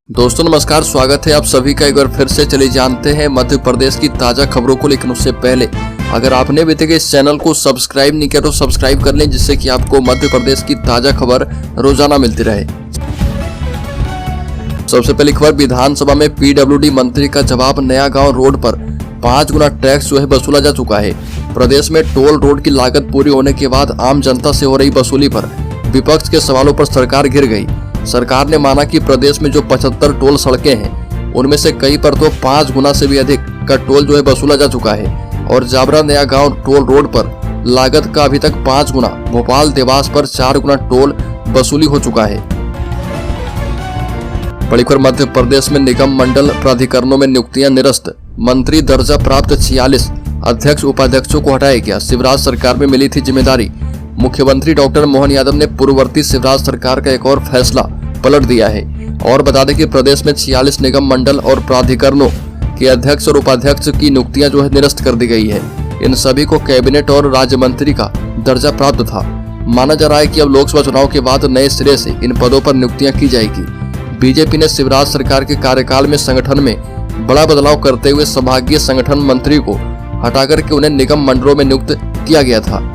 दोस्तों नमस्कार, स्वागत है आप सभी का एक बार फिर से। चलिए जानते हैं मध्य प्रदेश की ताजा खबरों को। लेकिन उससे पहले अगर आपने अभी तक इस चैनल को सब्सक्राइब नहीं किया तो सब्सक्राइब कर लें, जिससे कि आपको मध्य प्रदेश की ताजा खबर रोजाना मिलती रहे। सबसे पहली खबर, विधानसभा में पीडब्ल्यूडी मंत्री का जवाब। नया गांव रोड पर 5 गुना टैक्स वसूला जा चुका है। प्रदेश में टोल रोड की लागत पूरी होने के बाद आम जनता से हो रही वसूली पर विपक्ष के सवालों पर सरकार घिर गई। सरकार ने माना कि प्रदेश में जो 75 टोल सड़कें हैं उनमें से कई पर तो 5 गुना से भी अधिक का टोल वसूला जा चुका है। और जाबरा नया गांव टोल रोड पर लागत का अभी तक 5 गुना, भोपाल देवास पर 4 गुना टोल वसूली हो चुका है। बड़ी खबर, मध्य प्रदेश में निगम मंडल प्राधिकरणों में नियुक्तियां निरस्त। मंत्री दर्जा प्राप्त 46 अध्यक्ष उपाध्यक्षों को हटाया गया। शिवराज सरकार में मिली थी जिम्मेदारी। मुख्यमंत्री डॉक्टर मोहन यादव ने पूर्ववर्ती शिवराज सरकार का एक और फैसला पलट दिया है और बता दें कि प्रदेश में 46 निगम मंडल और प्राधिकरणों के अध्यक्ष और उपाध्यक्ष की नियुक्तियां निरस्त कर दी गई है। इन सभी को कैबिनेट और राज्य मंत्री का दर्जा प्राप्त था। माना जा रहा है कि अब लोकसभा चुनाव के बाद नए सिरे से इन पदों पर नियुक्तियां की जाएगी। बीजेपी ने शिवराज सरकार के कार्यकाल में संगठन में बड़ा बदलाव करते हुए संभागीय संगठन मंत्री को हटाकर के उन्हें निगम मंडलों में नियुक्त किया गया था।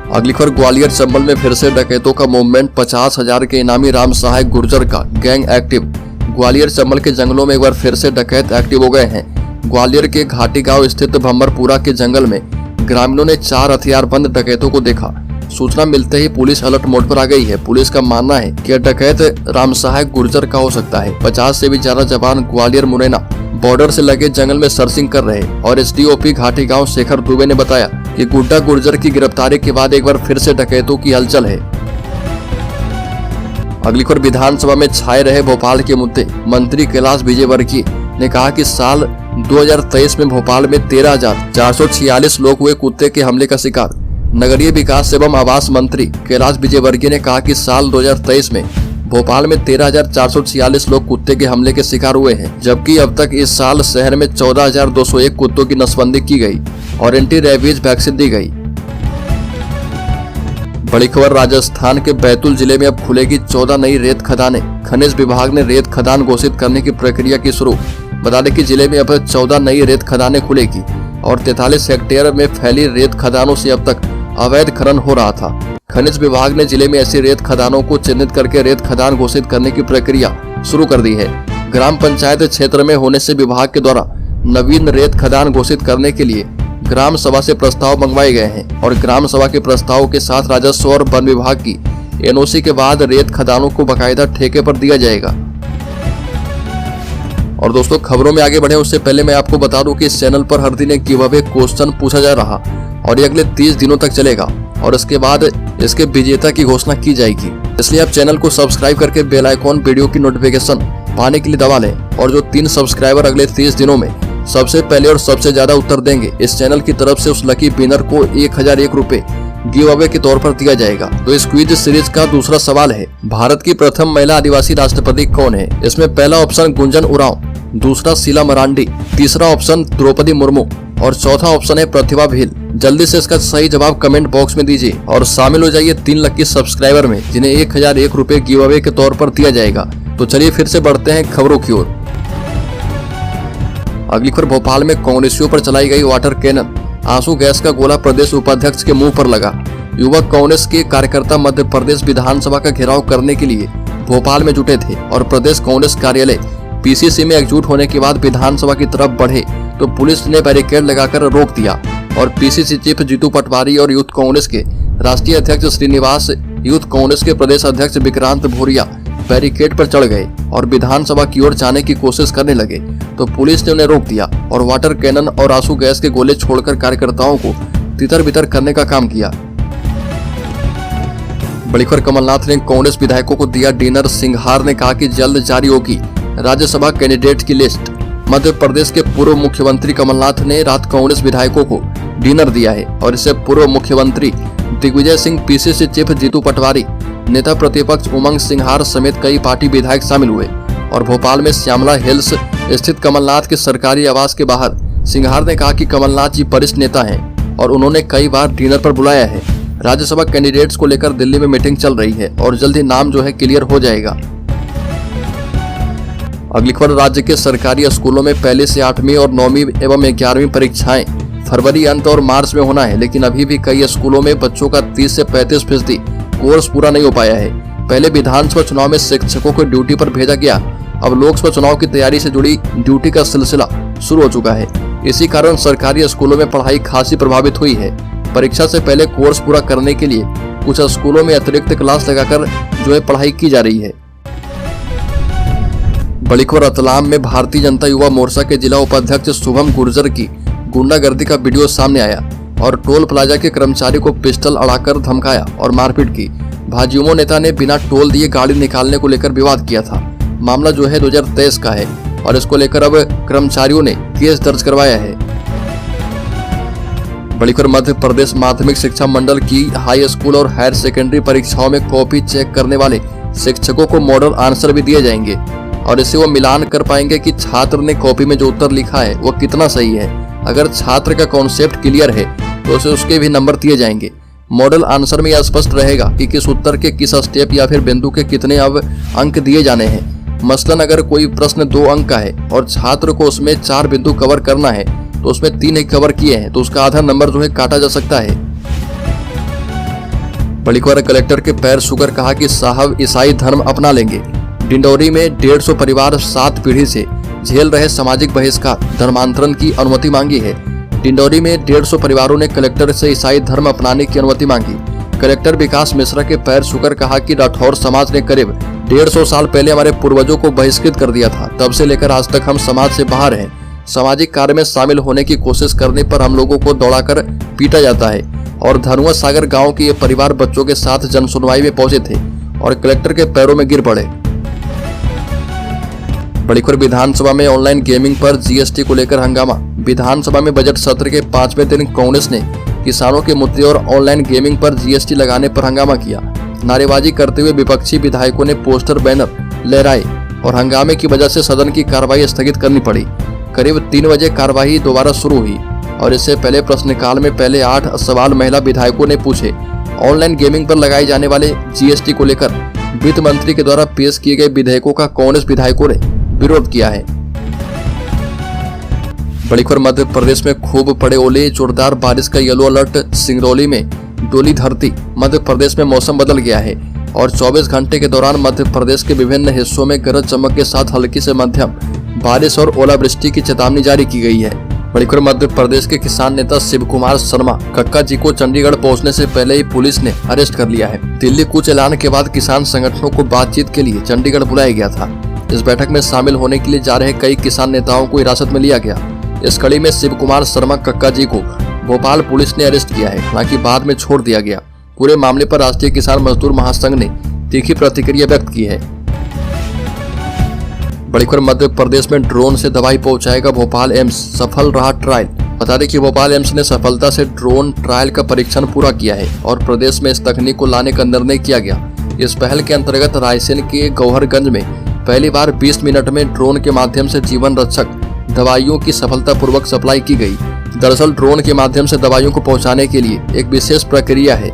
अगली खबर, ग्वालियर चंबल में फिर से डकैतों का मूवमेंट। 50,000 के इनामी राम सहाय गुर्जर का गैंग एक्टिव। ग्वालियर चंबल के जंगलों में एक बार फिर से डकैत एक्टिव हो गए हैं। ग्वालियर के घाटी गांव स्थित भम्बरपुरा के जंगल में ग्रामीणों ने 4 हथियारबंद डकैतों को देखा। सूचना मिलते ही पुलिस अलर्ट मोड पर आ गई है। पुलिस का मानना है कि डकैत राम सहाय गुर्जर का हो सकता है। 50 से भी ज्यादा जवान ग्वालियर मुरैना बॉर्डर से लगे जंगल में सर्चिंग कर रहे। और एसडीओपी घाटी गांव शेखर दुबे ने बताया कि गुड्डा गुर्जर की गिरफ्तारी के बाद एक बार फिर से डकैतों की हलचल है। अगली खबर, विधानसभा में छाए रहे भोपाल के मुद्दे। मंत्री कैलाश विजयवर्गीय ने कहा कि साल 2023 में भोपाल में 13,446 लोग हुए कुत्ते के हमले का शिकार। नगरीय विकास एवं आवास मंत्री कैलाश विजयवर्गीय ने कहा कि साल 2023 में भोपाल में 13,446 लोग कुत्ते के हमले के शिकार हुए हैं, जबकि अब तक इस साल शहर में 14,201 कुत्तों की नसबंदी की गई और एंटी रेबीज वैक्सीन दी गई। बड़ी खबर, राजस्थान के बैतूल जिले में अब खुलेगी 14 नई रेत खदानें। खनिज विभाग ने रेत खदान घोषित करने की प्रक्रिया की शुरू। बता दें कि जिले में अब 14 नई रेत खदानें खुलेगी और 43 हेक्टेयर में फैली रेत खदानों से अब तक अवैध खनन हो रहा था। खनिज विभाग ने जिले में ऐसी रेत खदानों को चिन्हित करके रेत खदान घोषित करने की प्रक्रिया शुरू कर दी है। ग्राम पंचायत क्षेत्र में होने से विभाग के द्वारा नवीन रेत खदान घोषित करने के लिए ग्राम सभा से प्रस्ताव मंगवाए गए हैं और ग्राम सभा के प्रस्ताव के साथ राजस्व और वन विभाग की एनओसी के बाद रेत खदानों को बाकायदा ठेके पर दिया जाएगा। और दोस्तों, खबरों में आगे बढ़े उससे पहले मैं आपको बता दूं कि इस चैनल पर हर दिन एक गिव अवे क्वेश्चन पूछा जा रहा और ये अगले 30 दिनों तक चलेगा और इसके बाद इसके विजेता की घोषणा की जाएगी। इसलिए आप चैनल को सब्सक्राइब करके बेल आइकॉन वीडियो की नोटिफिकेशन पाने के लिए दबा लें। और जो 3 सब्सक्राइबर अगले 30 दिनों में सबसे पहले और सबसे ज्यादा उत्तर देंगे, इस चैनल की तरफ से उस लकी विनर को 1001 रुपए गिव अवे के तौर पर दिया जाएगा। तो इस क्विज सीरीज का दूसरा सवाल है, भारत की प्रथम महिला आदिवासी राष्ट्रपति कौन है? इसमें पहला ऑप्शन गुंजन उरांव, दूसरा शीला मरांडी, तीसरा ऑप्शन द्रौपदी मुर्मू और चौथा ऑप्शन है प्रतिभा भील। जल्दी से इसका सही जवाब कमेंट बॉक्स में दीजिए और शामिल हो जाइए 3 लकी सब्सक्राइबर में, जिन्हें 1001 रुपए गिव अवे के तौर पर दिया जाएगा। तो चलिए फिर से बढ़ते हैं खबरों की ओर। अगली खबर, भोपाल में कांग्रेसियों पर चलाई गई वाटर कैनन। आंसू गैस का गोला प्रदेश उपाध्यक्ष के मुंह पर लगा। युवक कांग्रेस के कार्यकर्ता मध्य प्रदेश विधानसभा का घेराव करने के लिए भोपाल में जुटे थे और प्रदेश कांग्रेस कार्यालय पीसीसी में एकजुट होने के बाद विधानसभा की तरफ बढ़े तो पुलिस ने बैरिकेड लगाकर रोक दिया और पीसीसी चीफ जीतू पटवारी और यूथ कांग्रेस के राष्ट्रीय अध्यक्ष श्रीनिवास, यूथ कांग्रेस के प्रदेश अध्यक्ष विक्रांत भूरिया बैरिकेड पर चढ़ गए और विधानसभा की ओर जाने की कोशिश करने लगे तो पुलिस ने उन्हें रोक दिया और वाटर कैनन और आंसू गैस के गोले छोड़कर कार्यकर्ताओं को तितर बितर करने का काम किया। बड़ी खबर, कमलनाथ ने कांग्रेस विधायकों को दिया डिनर। सिंघार ने कहा कि जल्द जारी होगी राज्यसभा कैंडिडेट की लिस्ट। मध्य प्रदेश के पूर्व मुख्यमंत्री कमलनाथ ने रात कांग्रेस विधायकों को डिनर दिया है और इससे पूर्व मुख्यमंत्री दिग्विजय सिंह, पीसीसी चीफ जीतू पटवारी, नेता प्रतिपक्ष उमंग सिंघार समेत कई पार्टी विधायक शामिल हुए। और भोपाल में श्यामला हिल्स स्थित कमलनाथ के सरकारी आवास के बाहर सिंघार ने कहा कि कमलनाथ जी वरिष्ठ नेता हैं और उन्होंने कई बार डिनर पर बुलाया है। राज्यसभा कैंडिडेट्स को लेकर दिल्ली में मीटिंग चल रही है और जल्द ही नाम क्लियर हो जाएगा। अगली खबर, राज्य के सरकारी स्कूलों में पहली से 8वीं और 9वीं एवं 11वीं परीक्षाएं फरवरी अंत और मार्च में होना है, लेकिन अभी भी कई स्कूलों में बच्चों का 30 से 35% कोर्स पूरा नहीं हो पाया है। पहले विधानसभा चुनाव में शिक्षकों को ड्यूटी पर भेजा गया, अब लोकसभा चुनाव की तैयारी से जुड़ी ड्यूटी का सिलसिला शुरू हो चुका है। इसी कारण सरकारी स्कूलों में पढ़ाई खासी प्रभावित हुई है। परीक्षा से पहले कोर्स पूरा करने के लिए कुछ स्कूलों में अतिरिक्त क्लास लगाकर पढ़ाई की जा रही है। बड़ी खबर, रतलाम में भारतीय जनता युवा मोर्चा के जिला उपाध्यक्ष शुभम गुर्जर की गुंडागर्दी का वीडियो सामने आया और टोल प्लाजा के कर्मचारी को पिस्टल अड़ाकर धमकाया और मारपीट की। भाजयुमो नेता ने बिना टोल दिए गाड़ी निकालने को लेकर विवाद किया था। मामला 2023 का है और इसको लेकर अब कर्मचारियों ने केस दर्ज करवाया है। बड़ी खबर, मध्य प्रदेश माध्यमिक शिक्षा मंडल की हाई स्कूल और हायर सेकेंडरी परीक्षाओं में कॉपी चेक करने वाले शिक्षकों को मॉडल आंसर भी दिए जाएंगे और इससे वो मिलान कर पाएंगे कि छात्र ने कॉपी में जो उत्तर लिखा है वो कितना सही है। अगर छात्र का कॉन्सेप्ट क्लियर है तो उसे उसके भी नंबर दिए जाएंगे। मॉडल आंसर में यह स्पष्ट रहेगा कि किस उत्तर के किस स्टेप या फिर बिंदु के कितने अब अंक दिए जाने हैं। मसलन अगर कोई प्रश्न 2 अंक का है और छात्र को उसमें 4 बिंदु कवर करना है तो उसमें 3 ही कवर किए हैं तो उसका आधा नंबर काटा जा सकता है। बड़ी खबर, कलेक्टर के पैर छूकर कहा कि साहब ईसाई धर्म अपना लेंगे। डिंडौरी में 150 परिवार 7 पीढ़ी से झेल रहे सामाजिक बहिष्कार, धर्मांतरण की अनुमति मांगी है। डिंडौरी में 150 परिवारों ने कलेक्टर से ईसाई धर्म अपनाने की अनुमति मांगी। कलेक्टर विकास मिश्रा के पैर छूकर कहा कि राठौर समाज ने करीब 150 साल पहले हमारे पूर्वजों को बहिष्कृत कर दिया था। तब से लेकर आज तक हम समाज से बाहर हैं। सामाजिक कार्य में शामिल होने की कोशिश करने पर हम लोगों को दौड़ाकर पीटा जाता है। और धनुआ सागर गांव के ये परिवार बच्चों के साथ जनसुनवाई में पहुंचे थे और कलेक्टर के पैरों में गिर पड़े। बड़ी खबर, विधानसभा में ऑनलाइन गेमिंग पर जीएसटी को लेकर हंगामा। विधानसभा में बजट सत्र के 5वें दिन कांग्रेस ने किसानों के मुद्दे और ऑनलाइन गेमिंग पर जीएसटी लगाने पर हंगामा किया। नारेबाजी करते हुए विपक्षी विधायकों ने पोस्टर बैनर लहराए और हंगामे की वजह से सदन की कार्रवाई स्थगित करनी पड़ी। करीब 3 बजे कार्रवाई दोबारा शुरू हुई और इससे पहले प्रश्नकाल में पहले 8 सवाल महिला विधायकों ने पूछे। ऑनलाइन गेमिंग पर लगाए जाने वाले जीएसटी को लेकर वित्त मंत्री के द्वारा पेश किए गए विधेयकों का कांग्रेस विधायकों ने विरोध किया है। बड़ी खबर, मध्य प्रदेश में खूब पड़े ओले, जोरदार बारिश का येलो अलर्ट। सिंगरौली में डोली धरती। मध्य प्रदेश में मौसम बदल गया है और 24 घंटे के दौरान मध्य प्रदेश के विभिन्न हिस्सों में गरज चमक के साथ हल्की से मध्यम बारिश और ओलावृष्टि की चेतावनी जारी की गई है। बड़ी खबर, मध्य प्रदेश के किसान नेता शिव कुमार शर्मा कक्का जी को चंडीगढ़ पहुंचने से पहले ही पुलिस ने अरेस्ट कर लिया है। दिल्ली कूच ऐलान के बाद किसान संगठनों को बातचीत के लिए चंडीगढ़ बुलाया गया था। इस बैठक में शामिल होने के लिए जा रहे कई किसान नेताओं को हिरासत में लिया गया। इस कड़ी में शिव कुमार शर्मा कक्का जी को भोपाल पुलिस ने अरेस्ट किया है, हालांकि बाद में छोड़ दिया गया। पूरे मामले पर राष्ट्रीय किसान मजदूर महासंघ ने तीखी प्रतिक्रिया व्यक्त की है। बड़ी खबर, मध्य प्रदेश में ड्रोन से दवाई पहुंचाएगा भोपाल एम्स, सफल रहा ट्रायल। बता दें कि भोपाल एम्स ने सफलता से ड्रोन ट्रायल का परीक्षण पूरा किया है और प्रदेश में इस तकनीक को लाने का निर्णय किया गया। इस पहल के अंतर्गत रायसेन के गौहरगंज में पहली बार 20 मिनट में ड्रोन के माध्यम से जीवन रक्षक दवाइयों की सफलतापूर्वक सप्लाई की गई। दरअसल ड्रोन के माध्यम से दवाइयों को पहुंचाने के लिए एक विशेष प्रक्रिया है।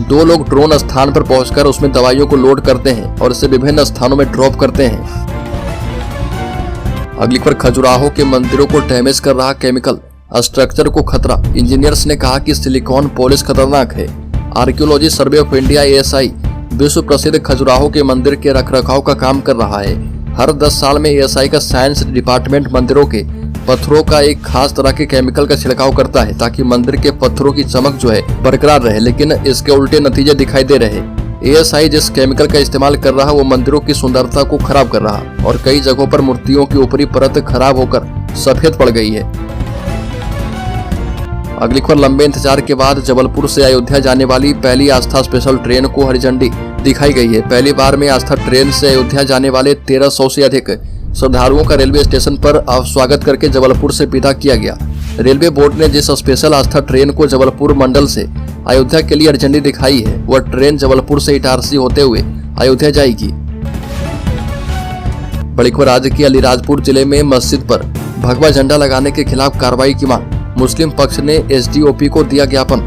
2 लोग ड्रोन स्थान पर पहुंचकर उसमें दवाइयों को लोड करते हैं और इसे विभिन्न स्थानों में ड्रॉप करते हैं। अगली खबर, खजुराहो के मंदिरों को डैमेज कर रहा केमिकल, स्ट्रक्चर को खतरा। इंजीनियर्स ने कहा कि सिलिकॉन पॉलिश खतरनाक है। Archaeology survey of India ASI विश्व प्रसिद्ध खजुराहो के मंदिर के रखरखाव का काम कर रहा है। हर 10 साल में ASI का साइंस डिपार्टमेंट मंदिरों के पत्थरों का एक खास तरह के केमिकल का छिड़काव करता है ताकि मंदिर के पत्थरों की चमक बरकरार रहे, लेकिन इसके उल्टे नतीजे दिखाई दे रहे। ASI जिस केमिकल का इस्तेमाल कर रहा वो मंदिरों की सुंदरता को खराब कर रहा और कई जगहों पर मूर्तियों की ऊपरी परत खराब होकर सफेद पड़ गई है। अगली खबर, लंबे इंतजार के बाद जबलपुर से अयोध्या जाने वाली पहली आस्था स्पेशल ट्रेन को हरी झंडी दिखाई गई है। पहली बार में आस्था ट्रेन से अयोध्या जाने वाले 1300 से अधिक श्रद्धालुओं का रेलवे स्टेशन पर स्वागत करके जबलपुर से विदा किया गया। रेलवे बोर्ड ने जिस स्पेशल आस्था ट्रेन को जबलपुर मंडल से अयोध्या के लिए हरी झंडी दिखाई है वह ट्रेन जबलपुर से इटारसी होते हुए अयोध्या जाएगी। बड़ी खबर, राज्य के अलीराजपुर जिले में मस्जिद पर भगवा झंडा लगाने के खिलाफ कार्रवाई की मांग। मुस्लिम पक्ष ने SDOP को दिया ज्ञापन,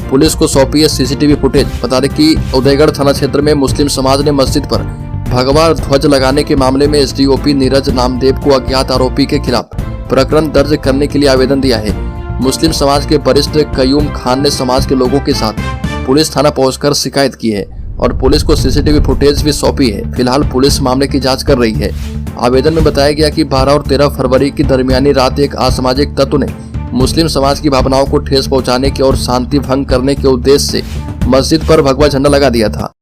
पुलिस को सौंपी है CCTV फुटेज। बता दें कि उदयगढ़ थाना क्षेत्र में मुस्लिम समाज ने मस्जिद पर भगवा ध्वज लगाने के मामले में एसडीओपी नीरज नामदेव को अज्ञात आरोपी के खिलाफ प्रकरण दर्ज करने के लिए आवेदन दिया है। मुस्लिम समाज के वरिष्ठ कयूम खान ने समाज के लोगों के साथ पुलिस थाना पहुंचकर शिकायत की है और पुलिस को सीसीटीवी फुटेज भी सौंपी है। फिलहाल पुलिस मामले की जांच कर रही है। आवेदन में बताया गया कि 12 और 13 फरवरी की दरमियानी रात एक असामाजिक तत्व ने मुस्लिम समाज की भावनाओं को ठेस पहुंचाने के और शांति भंग करने के उद्देश्य से मस्जिद पर भगवा झंडा लगा दिया था।